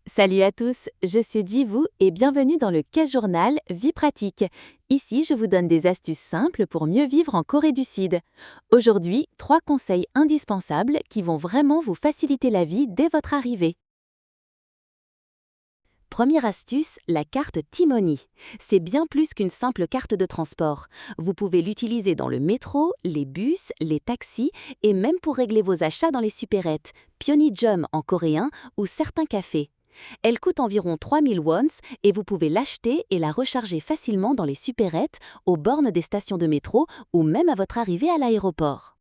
Salut à tous, je suis Divou et bienvenue dans le K-Journal Vie pratique. Ici, je vous donne des astuces simples pour mieux vivre en Corée du Sud. Aujourd'hui, 3 conseils indispensables qui vont vraiment vous faciliter la vie dès votre arrivée. Première astuce, la carte T-Money. C'est bien plus qu'une simple carte de transport. Vous pouvez l'utiliser dans le métro, les bus, les taxis et même pour régler vos achats dans les supérettes, Pyeongjum en coréen ou certains cafés. Elle coûte environ 3000 wons et vous pouvez l'acheter et la recharger facilement dans les supérettes, aux bornes des stations de métro ou même à votre arrivée à l'aéroport.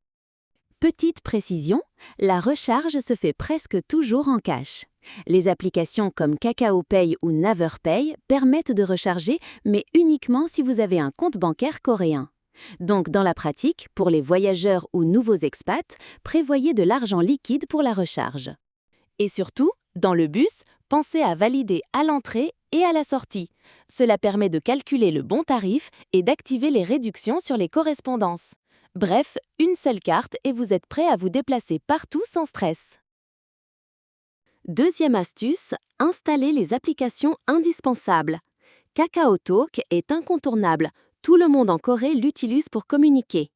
Petite précision, la recharge se fait presque toujours en cash. Les applications comme Kakao Pay ou Naver Pay permettent de recharger, mais uniquement si vous avez un compte bancaire coréen. Donc dans la pratique, pour les voyageurs ou nouveaux expats, prévoyez de l'argent liquide pour la recharge. Et surtout, dans le bus, pensez à valider à l'entrée et à la sortie. Cela permet de calculer le bon tarif et d'activer les réductions sur les correspondances. Bref, une seule carte et vous êtes prêt à vous déplacer partout sans stress. Deuxième astuce, installez les applications indispensables. KakaoTalk est incontournable. Tout le monde en Corée l'utilise pour communiquer.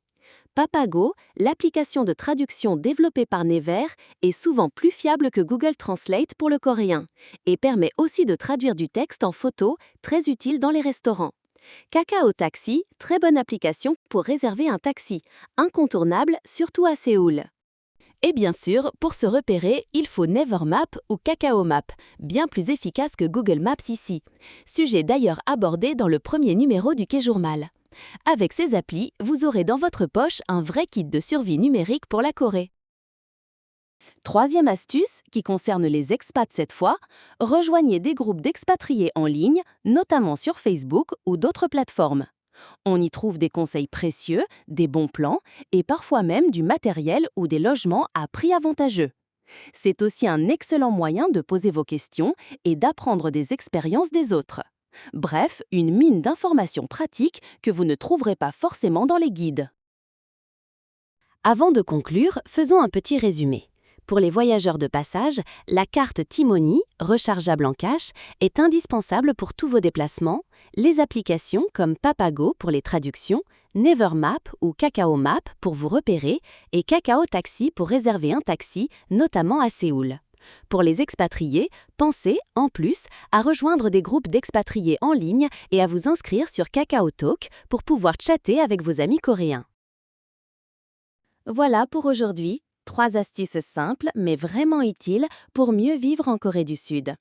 Papago, l'application de traduction développée par Never, est souvent plus fiable que Google Translate pour le coréen et permet aussi de traduire du texte en photo, très utile dans les restaurants. Kakao Taxi, très bonne application pour réserver un taxi, incontournable surtout à Séoul. Et bien sûr, pour se repérer, il faut Never Map ou Kakao Map, bien plus efficace que Google Maps ici. Sujet d'ailleurs abordé dans le premier numéro du K-Journal. Avec ces applis, vous aurez dans votre poche un vrai kit de survie numérique pour la Corée. Troisième astuce, qui concerne les expats cette fois, rejoignez des groupes d'expatriés en ligne, notamment sur Facebook ou d'autres plateformes. On y trouve des conseils précieux, des bons plans et parfois même du matériel ou des logements à prix avantageux. C'est aussi un excellent moyen de poser vos questions et d'apprendre des expériences des autres. Bref, une mine d'informations pratiques que vous ne trouverez pas forcément dans les guides. Avant de conclure, faisons un petit résumé. Pour les voyageurs de passage, la carte T-Money, rechargeable en cash, est indispensable pour tous vos déplacements. Les applications comme Papago pour les traductions, Never Map ou Kakao Map pour vous repérer et Kakao Taxi pour réserver un taxi, notamment à Séoul. Pour les expatriés, pensez, en plus, à rejoindre des groupes d'expatriés en ligne et à vous inscrire sur KakaoTalk pour pouvoir chatter avec vos amis coréens. Voilà pour aujourd'hui, 3 astuces simples mais vraiment utiles pour mieux vivre en Corée du Sud.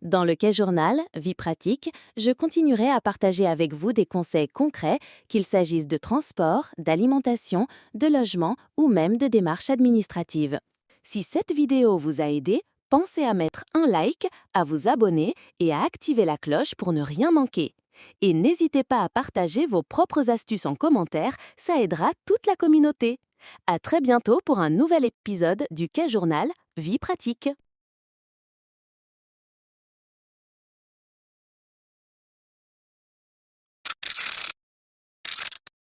Dans le K-Journal Vie pratique, je continuerai à partager avec vous des conseils concrets, qu'il s'agisse de transport, d'alimentation, de logement ou même de démarches administratives. Si cette vidéo vous a aidé, pensez à mettre un like, à vous abonner et à activer la cloche pour ne rien manquer. Et n'hésitez pas à partager vos propres astuces en commentaire, ça aidera toute la communauté. À très bientôt pour un nouvel épisode du K-Journal Vie pratique.